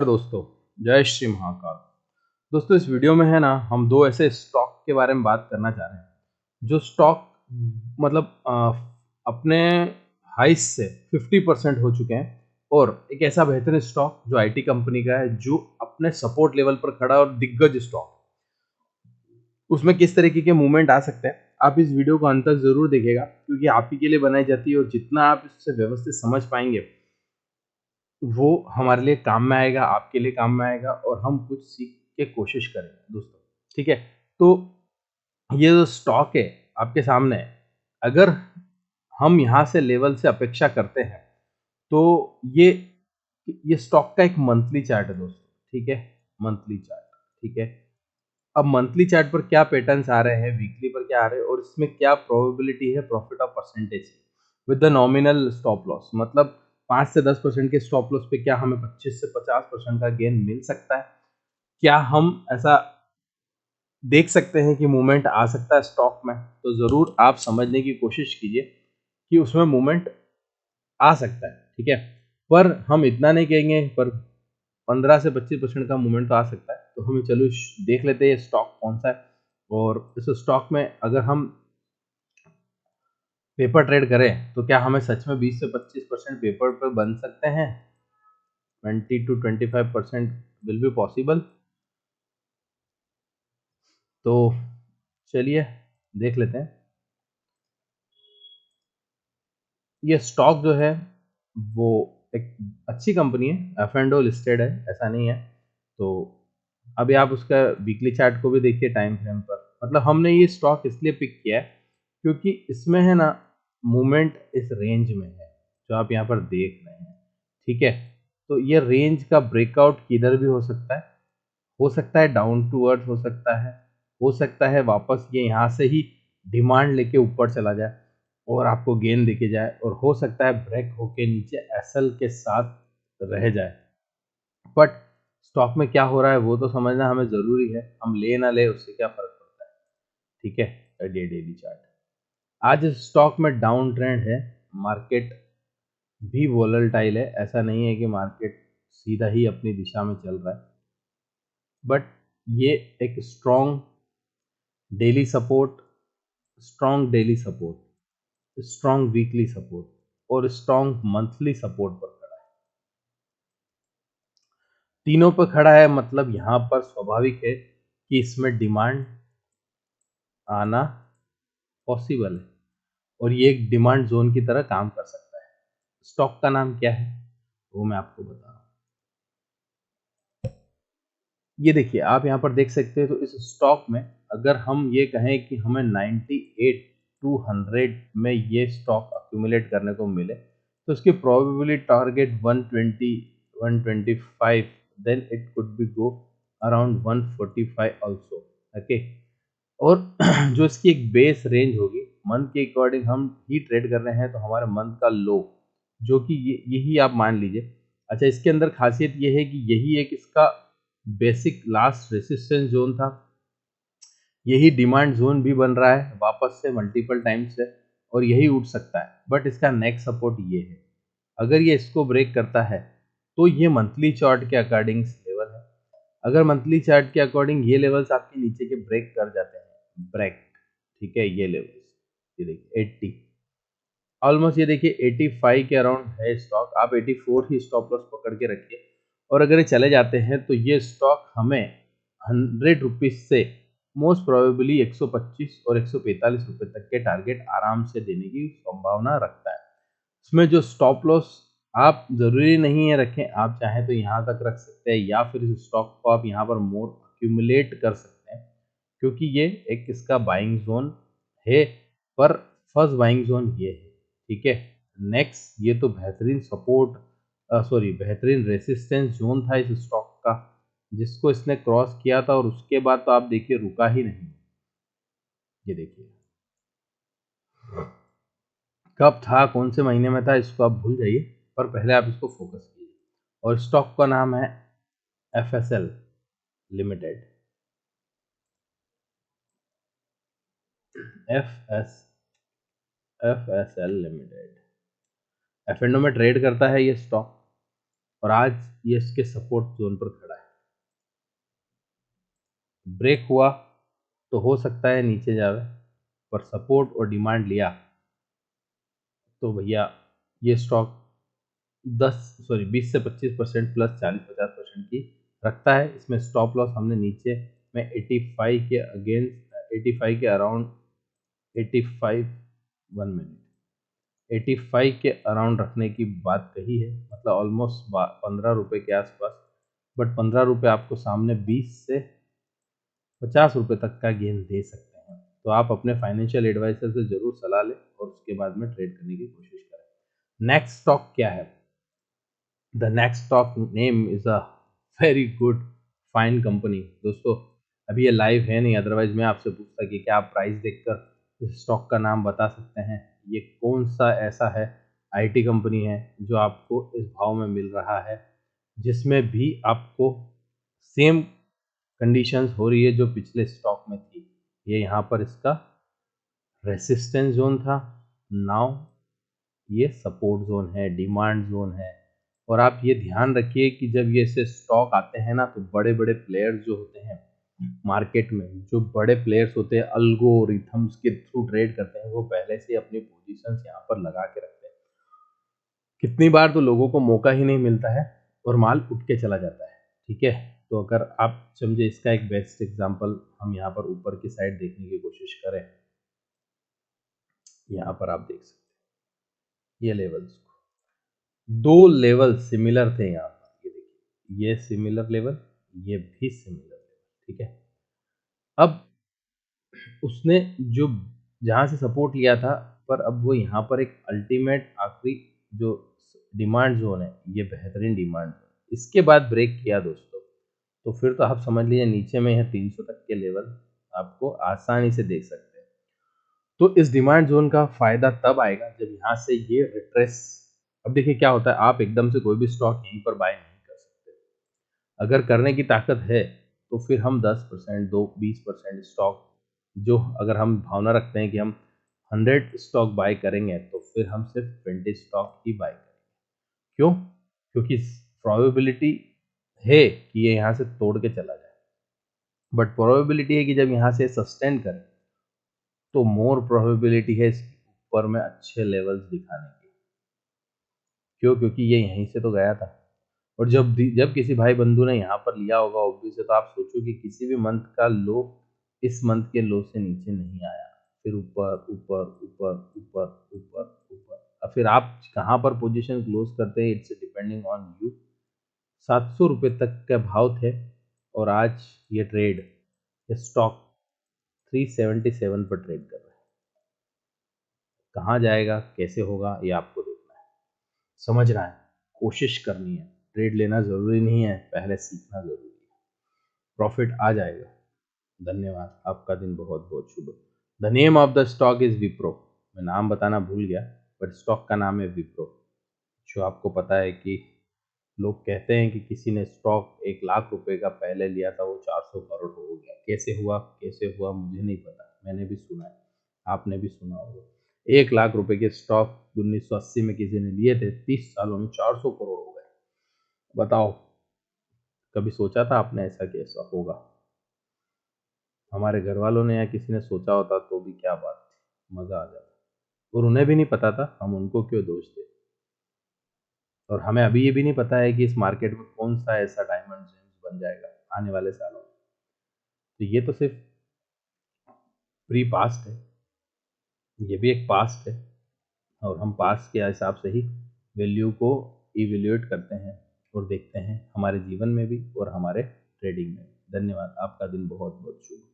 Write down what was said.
दोस्तों, जय श्री महाकाल। दोस्तों, इस वीडियो में है ना, हम दो ऐसे स्टॉक के बारे में बात करना चाह रहे हैं जो स्टॉक मतलब अपने हाइस से 50% हो चुके हैं, और एक ऐसा बेहतरीन स्टॉक जो आईटी कंपनी का है, जो अपने सपोर्ट लेवल पर खड़ा है और दिग्गज स्टॉक, उसमें किस तरीके के मूवमेंट आ सकते हैं। आप इस वीडियो को अंत तक जरूर देखिएगा, क्योंकि आप ही के लिए बनाई जाती है, और जितना आप इससे व्यवस्थित समझ पाएंगे वो हमारे लिए काम में आएगा, आपके लिए काम में आएगा, और हम कुछ सीख के कोशिश करेंगे दोस्तों। ठीक है? तो ये जो स्टॉक है आपके सामने है, अगर हम यहाँ से लेवल से अपेक्षा करते हैं, तो ये स्टॉक का एक मंथली चार्ट है दोस्तों। ठीक है? Monthly chart. ठीक है? अब मंथली चार्ट पर क्या पैटर्न्स आ रहे हैं, वीकली पर क्या आ रहे हैं, और इसमें क्या प्रोबेबिलिटी है profit of percentage with the nominal stop loss, मतलब 5 से 10% के स्टॉप लॉस पे क्या हमें 25 से 50% का गेन मिल सकता है? क्या हम ऐसा देख सकते हैं कि मूवमेंट आ सकता है स्टॉक में? तो ज़रूर आप समझने की कोशिश कीजिए कि उसमें मूवमेंट आ सकता है। ठीक है? पर हम इतना नहीं कहेंगे, पर 15 से 25% का मूवमेंट तो आ सकता है। तो हमें चलो देख लेते हैं ये स्टॉक कौन सा है, और इस स्टॉक में अगर हम पेपर ट्रेड करें तो क्या हमें सच में 20 से 25% पेपर पर बन सकते हैं? 20 to 25% विल बी पॉसिबल। तो चलिए देख लेते हैं। ये स्टॉक जो है वो एक अच्छी कंपनी है, एफ एंड ओ लिस्टेड है, ऐसा नहीं है। तो अभी आप उसका वीकली चार्ट को भी देखिए टाइम फ्रेम पर। मतलब हमने ये स्टॉक इसलिए पिक किया है क्योंकि इसमें है ना, मूवमेंट इस रेंज में है जो आप यहाँ पर देख रहे हैं। ठीक है? तो ये रेंज का ब्रेकआउट किधर भी हो सकता है डाउन टू अर्थ हो सकता है वापस ये यहाँ से ही डिमांड लेके ऊपर चला जाए और आपको गेन देके जाए, और हो सकता है ब्रेक होके नीचे एसएल के साथ रह जाए। बट स्टॉक में क्या हो रहा है वो तो समझना हमें ज़रूरी है। हम ले ना ले उससे क्या फ़र्क पड़ता है। ठीक है? डेली चार्ट आज स्टॉक में डाउन ट्रेंड है। मार्केट भी वोलेटाइल है, ऐसा नहीं है कि मार्केट सीधा ही अपनी दिशा में चल रहा है। बट ये एक daily support strong daily support strong weekly support और स्ट्रॉन्ग मंथली सपोर्ट पर खड़ा है। तीनों पर खड़ा है, मतलब यहाँ पर स्वाभाविक है कि इसमें डिमांड आना पॉसिबल है, और ये एक डिमांड जोन की तरह काम कर सकता है। स्टॉक का नाम क्या है वो मैं आपको बता रहा हूँ। ये देखिए, आप यहाँ पर देख सकते हैं। तो इस स्टॉक में अगर हम ये कहें कि हमें 98 टू 100 में ये स्टॉक अक्यूमुलेट करने को मिले, तो इसकी probability target 120 125, then it could be go around 145 also. Okay? और जो इसकी एक बेस रेंज होगी, मंथ के अकॉर्डिंग हम ही ट्रेड कर रहे हैं, तो हमारे मंथ का लो जो कि यही आप मान लीजिए। अच्छा, इसके अंदर खासियत ये है कि यही एक इसका बेसिक लास्ट रेसिस्टेंस जोन था। यही डिमांड जोन भी बन रहा है वापस से मल्टीपल टाइम्स से, और यही उठ सकता है। बट इसका नेक्स्ट सपोर्ट ये है, अगर ये इसको ब्रेक करता है तो ये मंथली चार्ट के अकॉर्डिंग लेवल है। अगर मंथली चार्ट के अकॉर्डिंग ये लेवल्स आपके नीचे के ब्रेक कर जाते हैं, ब्रेक, ठीक है, ये लेवल्स, ये देखिए 80, ऑलमोस्ट ये देखिए 85 के अराउंड है स्टॉक। आप 84 ही स्टॉप लॉस पकड़ के रखिए, और अगर ये चले जाते हैं तो ये स्टॉक हमें 100 रुपीज से मोस्ट प्रोबेबली 125 और 145 रुपए तक के टारगेट आराम से देने की संभावना रखता है। इसमें जो स्टॉप लॉस आप ज़रूरी नहीं है रखें, आप चाहें तो यहाँ तक रख सकते हैं, या फिर इस स्टॉक को आप यहाँ पर मोर अक्यूमुलेट कर सकते हैं, क्योंकि ये एक इसका बाइंग जोन है। पर फर्स्ट बाइंग जोन ये है। ठीक है? नेक्स्ट, ये तो बेहतरीन बेहतरीन रेसिस्टेंस जोन था इस स्टॉक का, जिसको इसने क्रॉस किया था, और उसके बाद तो आप देखिए रुका ही नहीं। ये देखिए कब था, कौन से महीने में था, इसको आप भूल जाइए, पर पहले आप इसको फोकस कीजिए। और स्टॉक का नाम है FSL limited. F S FSL limited F and O में ट्रेड करता है ये स्टॉक। और आज ये इसके सपोर्ट जोन पर खड़ा है। ब्रेक हुआ तो हो सकता है नीचे जावे, पर सपोर्ट और डिमांड लिया तो भैया ये स्टॉक 20 से 25% प्लस 40-50% की रखता है। इसमें स्टॉप लॉस हमने नीचे में 85 के अगेंस्ट 85 के अराउंड 85 1 मिनट 85 के अराउंड रखने की बात कही है, मतलब ऑलमोस्ट 15 रुपये के आसपास। बट 15 रुपये आपको सामने 20 से 50 रुपये तक का गेन दे सकते हैं। तो आप अपने फाइनेंशियल एडवाइजर से ज़रूर सलाह लें और उसके बाद में ट्रेड करने की कोशिश करें। नेक्स्ट स्टॉक क्या है? The next stock name is a very good fine company. दोस्तों अभी ये लाइव है नहीं, अदरवाइज मैं आपसे पूछता कि क्या आप प्राइस देखकर इस स्टॉक का नाम बता सकते हैं? ये कौन सा ऐसा है आईटी कंपनी है जो आपको इस भाव में मिल रहा है, जिसमें भी आपको सेम कंडीशंस हो रही है जो पिछले स्टॉक में थी। ये यहाँ पर इसका रेसिस्टेंस जोन था, नाउ ये सपोर्ट जोन है, डिमांड जोन है। और आप ये ध्यान रखिए कि जब ये ऐसे स्टॉक आते हैं ना, तो बड़े बड़े प्लेयर्स जो होते हैं मार्केट में, जो बड़े प्लेयर्स होते हैं अल्गोरिथम्स के थ्रू ट्रेड करते हैं, वो पहले से अपनी पोजीशंस यहाँ पर लगा के रखते हैं। कितनी बार तो लोगों को मौका ही नहीं मिलता है और माल उठ के चला जाता है। ठीक है, तो अगर आप समझे, इसका एक बेस्ट एग्जांपल हम यहाँ पर ऊपर की साइड देखने की कोशिश करें। यहाँ पर आप देख सकते हैं ये लेवल्स को, दो लेवल सिमिलर थे यहाँ पर। ये देखिए, ये सिमिलर लेवल, ये भी सिमिलर लेवल। ठीक है, अब उसने जो जहाँ से सपोर्ट लिया था, पर अब वो यहाँ पर एक अल्टीमेट आखिरी जो डिमांड जोन है, ये बेहतरीन डिमांड जोन, इसके बाद ब्रेक किया दोस्तों, तो फिर तो आप समझ लीजिए नीचे में यह 300 तक के लेवल आपको आसानी से देख सकते हैं। तो इस डिमांड जोन का फायदा तब आएगा जब यहाँ से ये रिट्रेस। अब देखिए क्या होता है, आप एकदम से कोई भी स्टॉक यहीं पर बाय नहीं कर सकते। अगर करने की ताकत है तो फिर हम 10% 20% स्टॉक, जो अगर हम भावना रखते हैं कि हम 100 स्टॉक बाय करेंगे, तो फिर हम सिर्फ 20 स्टॉक ही बाय करेंगे। क्यों? क्योंकि प्रोबेबिलिटी है कि ये यहाँ से तोड़ के चला जाए, बट प्रोबेबिलिटी है कि जब यहाँ से सस्टेन करे तो मोर प्रोबेबिलिटी है इसके ऊपर में अच्छे लेवल्स दिखाने की। क्यों? क्योंकि ये यहीं से तो गया था, और जब किसी भाई बंधु ने यहाँ पर लिया होगा ऑब्वियस है, तो आप सोचो कि किसी भी मंथ का लो इस मंथ के लो से नीचे नहीं आया, फिर ऊपर ऊपर ऊपर ऊपर ऊपर ऊपर। अब फिर आप कहाँ पर पोजीशन क्लोज करते हैं, इट्स डिपेंडिंग ऑन यू। 700 रुपये तक के भाव थे और आज ये स्टॉक 377 पर ट्रेड कर रहा है। कहाँ जाएगा, कैसे होगा, ये आपको देखना है, समझना है, कोशिश करनी है। ट्रेड लेना ज़रूरी नहीं है, पहले सीखना ज़रूरी है। प्रॉफिट आ जाएगा। धन्यवाद, आपका दिन बहुत बहुत शुभ। The name of the stock is Wipro. मैं नाम बताना भूल गया, बट स्टॉक का नाम है विप्रो। जो आपको पता है कि लोग कहते हैं कि किसी ने स्टॉक 1 लाख रुपए का पहले लिया था, वो 400 करोड़ हो गया। कैसे हुआ मुझे नहीं पता, मैंने भी सुना है, आपने भी सुना होगा। 1 लाख रुपए के स्टॉक 1980 में किसी ने लिए थे, 30 सालों में 400 करोड़ हो गए। बताओ, कभी सोचा था आपने ऐसा कि ऐसा होगा? हमारे घर वालों ने या किसी ने सोचा होता तो भी क्या बात थी, मज़ा आ जाता। और उन्हें भी नहीं पता था, हम उनको क्यों दोष दें? और हमें अभी ये भी नहीं पता है कि इस मार्केट में कौन सा ऐसा डायमंड जेम्स बन जाएगा आने वाले सालों में। तो ये तो सिर्फ प्री पास्ट है, ये भी एक पास्ट है, और हम पास्ट के हिसाब से ही वैल्यू को इवेल्युएट करते हैं और देखते हैं हमारे जीवन में भी और हमारे ट्रेडिंग में भी। धन्यवाद, आपका दिन बहुत बहुत शुभ।